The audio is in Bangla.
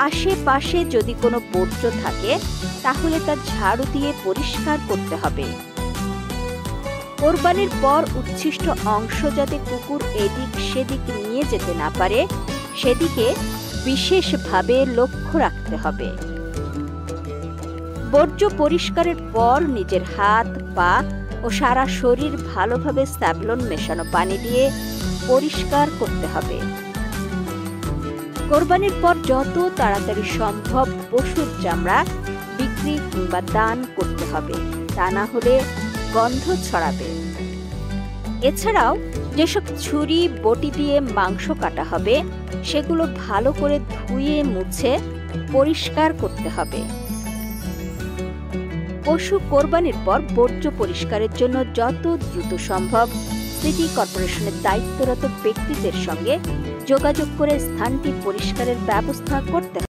আশেপাশে যদি কোনো বর্জ্য থাকে তাহলে তা ঝাড়ু দিয়ে পরিষ্কার করতে হবে। কোরবানির পর উচ্ছিষ্ট অংশ যাতে কুকুর এদিক সেদিক নিয়ে যেতে না পারে সেদিকে বিশেষভাবে লক্ষ্য রাখতে হবে। বর্জ্য পরিষ্কারের পর নিজের হাত, পা ও সারা শরীর ভালোভাবে স্যাভলন মেশানো পানি দিয়ে পরিষ্কার করতে হবে। কোরবানির পর যত তাড়াতাড়ি সম্ভব পশুর চামড়া বিক্রি কিংবা দান করতে হবে, তা না হলে গন্ধ ছড়াবে। এছাড়াও যেসব ছুরি বটি দিয়ে মাংস কাটা হবে সেগুলো ভালো করে ধুয়ে মুছে পরিষ্কার করতে হবে। পশু কোরবানির পর বর্জ্য পরিষ্কারের জন্য যত দ্রুত সম্ভব সিটি কর্পোরেশনের দায়িত্বরত ব্যক্তিদের সঙ্গে যোগাযোগ করে স্থানটি পরিষ্কারের ব্যবস্থা করতে হবে।